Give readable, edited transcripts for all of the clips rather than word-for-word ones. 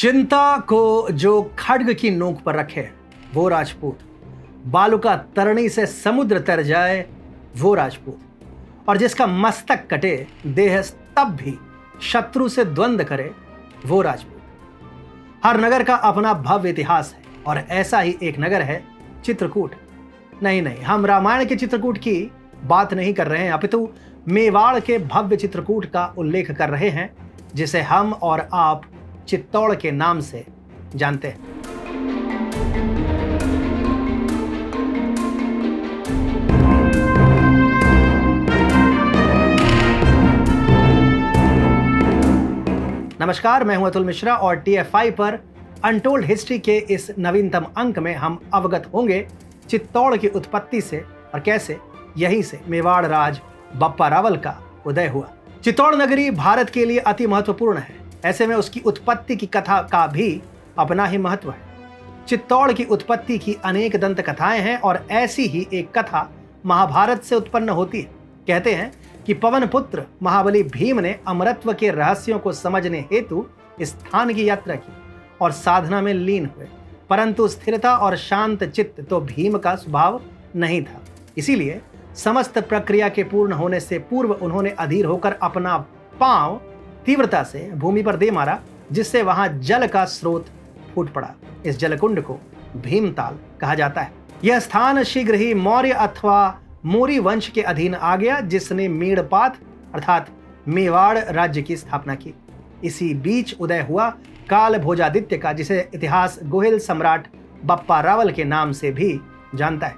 चिंता को जो खड्ग की नोक पर रखे वो राजपूत, बालुका तरणी से समुद्र तर जाए वो राजपूत, और जिसका मस्तक कटे देह तब भी शत्रु से द्वंद्व करे वो राजपूत। हर नगर का अपना भव्य इतिहास है और ऐसा ही एक नगर है चित्रकूट। नहीं, हम रामायण के चित्रकूट की बात नहीं कर रहे हैं, अपितु मेवाड़ के भव्य चित्रकूट का उल्लेख कर रहे हैं, जिसे हम और आप चित्तौड़ के नाम से जानते हैं। नमस्कार, मैं हूं अतुल मिश्रा और TFI पर अनटोल्ड हिस्ट्री के इस नवीनतम अंक में हम अवगत होंगे चित्तौड़ की उत्पत्ति से और कैसे यहीं से मेवाड़ राज बप्पा रावल का उदय हुआ। चित्तौड़ नगरी भारत के लिए अति महत्वपूर्ण है, ऐसे में उसकी उत्पत्ति की कथा का भी अपना ही महत्व है। चित्तौड़ की उत्पत्ति की अनेक दंत कथाएं हैं और ऐसी ही एक कथा महाभारत से उत्पन्न होती है। कहते हैं कि पवन पुत्र महाबली भीम ने अमरत्व के रहस्यों को समझने हेतु स्थान की यात्रा की और साधना में लीन हुए, परंतु स्थिरता और शांत चित्त तो भीम का स्वभाव नहीं था। इसीलिए समस्त प्रक्रिया के पूर्ण होने से पूर्व उन्होंने अधीर होकर अपना पांव तीव्रता से भूमि पर दे मारा, जिससे वहां जल का स्रोत फूट पड़ा। इस जलकुंड को भीमताल कहा जाता है। यह स्थान शीघ्र ही मौर्य अथवा मोरी वंश के अधीन आ गया, जिसने मेड़पात अर्थात मेवाड़ राज्य की स्थापना की। इसी बीच उदय हुआ काल भोजादित्य का, जिसे इतिहास गोहिल सम्राट बप्पा रावल के नाम से भी जानता है।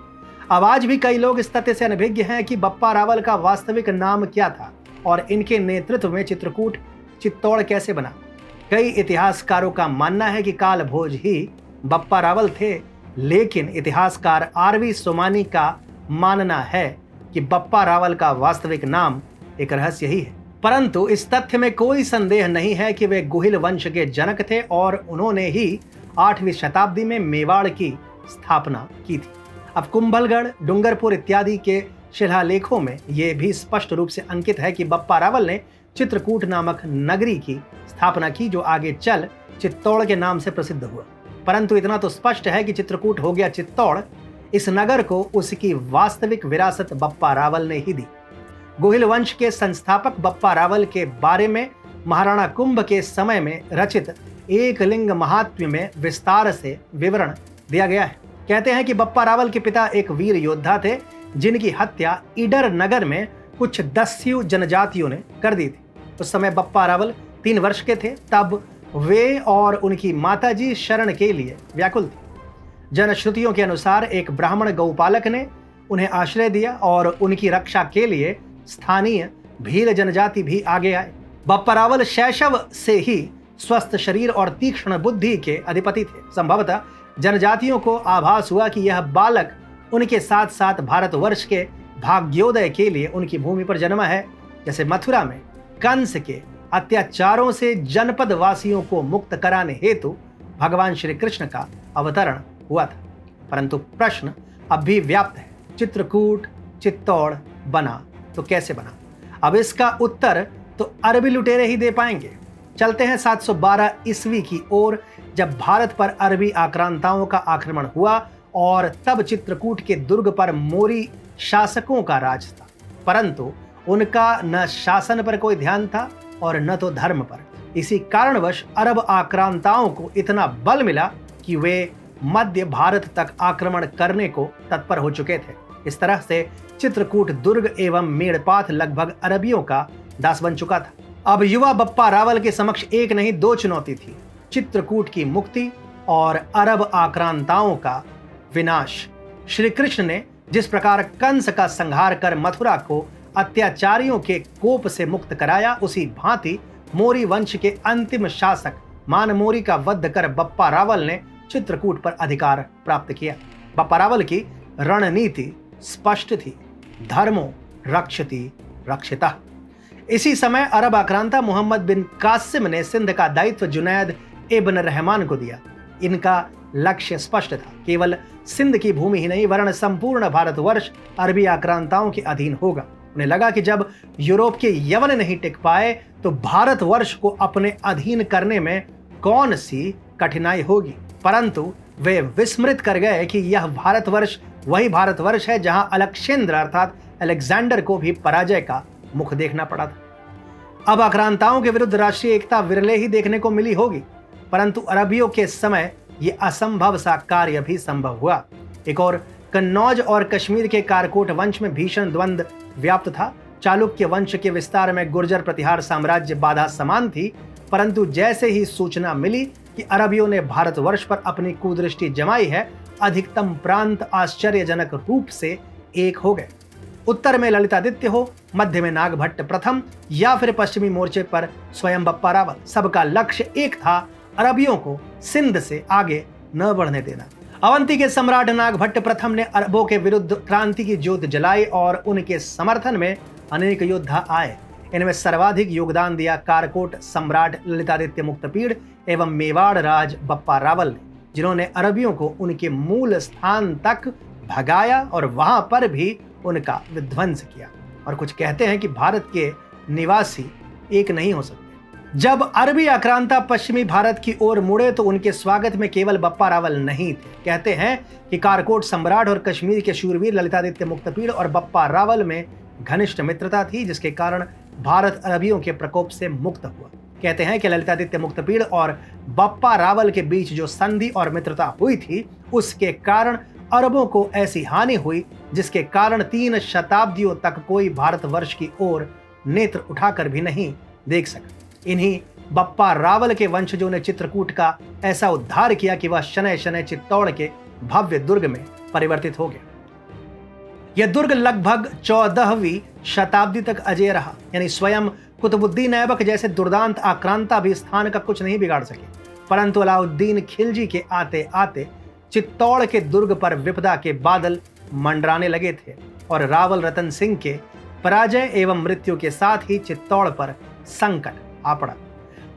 अब आज भी कई लोग इस तथ्य से अनभिज्ञ हैं कि बप्पा रावल का वास्तविक नाम क्या था और इनके नेतृत्व में चित्रकूट चित्तौड़ कैसे बना। कई इतिहासकारों का मानना है कि काल भोज ही बप्पा रावल थे, लेकिन इतिहासकार RV सोमानी का मानना है कि बप्पा रावल का वास्तविक नाम एक रहस्य ही है। परंतु इस तथ्य में कोई संदेह नहीं है कि वे गोहिल वंश के जनक थे और उन्होंने ही 8वीं शताब्दी में मेवाड़ की स्थापना की थी। अब कुंभलगढ़, डूंगरपुर इत्यादि के शिलालेखों में यह भी स्पष्ट रूप से अंकित है कि बप्पा रावल ने चित्रकूट नामक नगरी की स्थापना की, जो आगे चल चित्तौड़ के नाम से प्रसिद्ध हुआ। परंतु इतना तो स्पष्ट है कि चित्रकूट हो गया चित्तौड़, इस नगर को उसकी वास्तविक विरासत बप्पा रावल ने ही दी। गोहिल वंश के संस्थापक बप्पा रावल के बारे में महाराणा कुंभ के समय में रचित एकलिंग महात्म्य में विस्तार से विवरण दिया गया है। कहते हैं कि बप्पा रावल के पिता एक वीर योद्धा थे, जिनकी हत्या ईडर नगर में कुछ दस्यु जनजातियों ने कर दी थी। उस समय बप्पा रावल 3 वर्ष के थे। तब वे और उनकी माताजी शरण के लिए व्याकुल थी। जनश्रुतियों के अनुसार एक ब्राह्मण गौपालक ने उन्हें आश्रय दिया और उनकी रक्षा के लिए स्थानीय भील जनजाति भी आगे आए। बप्पा रावल शैशव से ही स्वस्थ शरीर और तीक्ष्ण बुद्धि के अधिपति थे। संभवतः जनजातियों को आभास हुआ कि यह बालक उनके साथ साथ भारतवर्ष के भाग्योदय के लिए उनकी भूमि पर जन्मा है। जैसे मथुरा में कंस के अत्याचारों से जनपद वासियों को मुक्त कराने हेतु भगवान श्री कृष्ण का अवतरण हुआ था। परंतु प्रश्न अब भी व्याप्त है, चित्रकूट चित्तौड़ बना तो कैसे बना? अब इसका उत्तर तो अरबी लुटेरे ही दे पाएंगे। चलते हैं 712 ईस्वी की ओर, जब भारत पर अरबी आक्रांताओं का आक्रमण हुआ और तब चित्रकूट के दुर्ग पर मोरी शासकों का राज था। परंतु उनका न शासन पर कोई ध्यान था और न तो धर्म पर। इसी कारणवश अरब आक्रांताओं को इतना बल मिला कि वे मध्य भारत तक आक्रमण करने को तत्पर हो चुके थे। इस तरह से चित्रकूट दुर्ग एवं मेड़पात लगभग अरबियों का दास बन चुका था। अब युवा बप्पा रावल के समक्ष एक नहीं 2 चुनौती थी, चित्रकूट की मुक्ति और अरब आक्रांताओं का विनाश। श्री कृष्ण ने जिस प्रकार कंस का संहार कर मथुरा को अत्याचारियों के कोप से मुक्त कराया, उसी भांति मोरी वंश के अंतिम शासक मानमोरी का वध कर बप्पा रावल ने चित्रकूट पर अधिकार प्राप्त किया। बप्पा रावल की रणनीति स्पष्ट थी, धर्मो रक्षति रक्षिता। इसी समय अरब आक्रांता मोहम्मद बिन कासिम ने सिंध का दायित्व जुनैद इब्न रहमान को दिया। इनका लक्ष्य स्पष्ट था, केवल सिंध की भूमि ही नहीं वरन संपूर्ण भारतवर्ष अरबी आक्रांताओं के अधीन होगा। उन्हें लगा कि जब यूरोप के यवन नहीं टिक पाए तो भारतवर्ष को अपने अधीन करने में कौन सी कठिनाई होगी, परंतु वे विस्मृत कर गए कि यह भारतवर्ष वही भारतवर्ष है जहां अलेक्जेंद्र अर्थात अलेक्जेंडर को भी पराजय का मुख देखना पड़ा था। अब आक्रांताओं के विरुद्ध राष्ट्रीय एकता विरले ही देखने को मिली होगी, परंतु अरबियों के समय यह असंभव सा कार्य भी संभव हुआ। एक और कन्नौज और कश्मीर के कारकोट वंश में भीषण द्वंद्व व्याप्त था। चालुक्य वंश के विस्तार में गुर्जर प्रतिहार साम्राज्य बाधा समान थी, परंतु जैसे ही सूचना मिली कि अरबियों ने भारतवर्ष पर अपनी कुदृष्टि जमाई है, अधिकतम प्रांत आश्चर्यजनक रूप से एक हो गए। उत्तर में ललितादित्य हो, मध्य में नागभट्ट प्रथम या फिर पश्चिमी मोर्चे पर स्वयं बप्पा रावल, सबका लक्ष्य एक था, अरबियों को सिंध से आगे न बढ़ने देना। अवंती के सम्राट नागभट्ट प्रथम ने अरबों के विरुद्ध क्रांति की ज्योत जलाई और उनके समर्थन में अनेक योद्धा आए। इनमें सर्वाधिक योगदान दिया कारकोट सम्राट ललितादित्य मुक्तपीड़ एवं मेवाड़ राज बप्पा रावल ने, जिन्होंने अरबियों को उनके मूल स्थान तक भगाया और वहां पर भी उनका विध्वंस किया। और कुछ कहते हैं कि भारत के निवासी एक नहीं हो सकते। जब अरबी आक्रांता पश्चिमी भारत की ओर मुड़े तो उनके स्वागत में केवल बप्पा रावल नहीं थे। कहते हैं कि कारकोट सम्राट और कश्मीर के शूरवीर ललितादित्य मुक्तपीड़ और बप्पा रावल में घनिष्ठ मित्रता थी, जिसके कारण भारत अरबियों के प्रकोप से मुक्त हुआ। कहते हैं कि ललितादित्य मुक्तपीड़ और बप्पा रावल के बीच जो संधि और मित्रता हुई थी, उसके कारण अरबों को ऐसी हानि हुई जिसके कारण 3 शताब्दियों तक कोई भारतवर्ष की ओर नेत्र उठाकर भी नहीं देख सका। इन्हीं बप्पा रावल के वंशजों ने चित्रकूट का ऐसा उद्धार किया कि वह शनय शनय चित्तौड़ के भव्य दुर्ग में परिवर्तित हो गया। यह दुर्ग लगभग 14वीं शताब्दी तक अजेय रहा, यानी स्वयं कुतुबुद्दीन ऐबक जैसे दुर्दांत आक्रांता भी स्थान का कुछ नहीं बिगाड़ सके। परंतु अलाउद्दीन खिलजी के आते आते चित्तौड़ के दुर्ग पर विपदा के बादल मंडराने लगे थे और रावल रतन सिंह के पराजय एवं मृत्यु के साथ ही चित्तौड़ पर संकट आ पड़ा।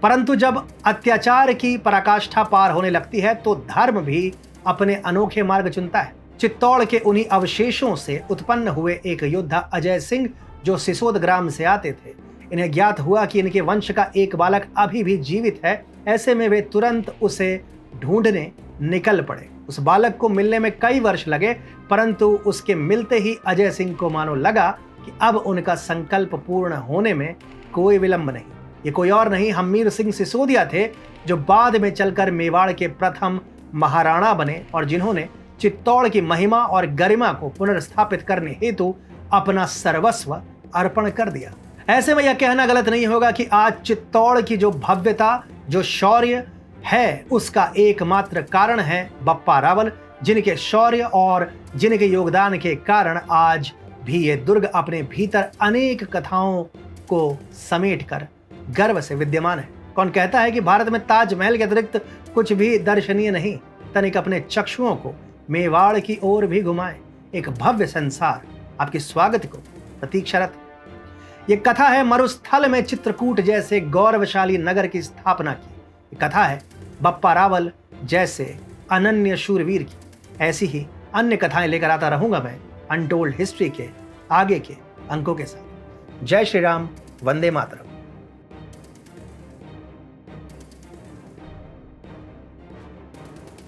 परंतु जब अत्याचार की पराकाष्ठा पार होने लगती है तो धर्म भी अपने अनोखे मार्ग चुनता है। चित्तौड़ के उन्हीं अवशेषों से उत्पन्न हुए एक योद्धा अजय सिंह, जो सिसोद ग्राम से आते थे, इन्हें ज्ञात हुआ कि इनके वंश का एक बालक अभी भी जीवित है। ऐसे में वे तुरंत उसे ढूंढने निकल पड़े। उस बालक को मिलने में कई वर्ष लगे, परंतु उसके मिलते ही अजय सिंह को मानो लगा कि अब उनका संकल्प पूर्ण होने में कोई विलंब नहीं। ये कोई और नहीं, हमीर सिंह सिसोदिया थे, जो बाद में चलकर मेवाड़ के प्रथम महाराणा बने और जिन्होंने चित्तौड़ की महिमा और गरिमा को पुनर्स्थापित करने हेतु अपना सर्वस्व अर्पण कर दिया। ऐसे में यह कहना गलत नहीं होगा कि आज चित्तौड़ की जो भव्यता, जो शौर्य है, उसका एकमात्र कारण है बप्पा रावल, जिनके शौर्य और जिनके योगदान के कारण आज भी ये दुर्ग अपने भीतर अनेक कथाओं को समेटकर गर्व से विद्यमान है। कौन कहता है कि भारत में ताजमहल के अतिरिक्त कुछ भी दर्शनीय नहीं? तनिक अपने चक्षुओं को मेवाड़ की ओर भी घुमाएं। एक भव्य संसार आपके स्वागत को प्रतीक्षारत है। ये कथा है मरुस्थल में चित्रकूट जैसे गौरवशाली नगर की स्थापना की। ये कथा है बप्पा रावल जैसे अनन्य शूरवीर की। ऐसी ही अन्य कथाएं लेकर आता रहूंगा मैं अनटोल्ड हिस्ट्री के आगे के अंकों के साथ। जय श्री राम, वंदे मातरम।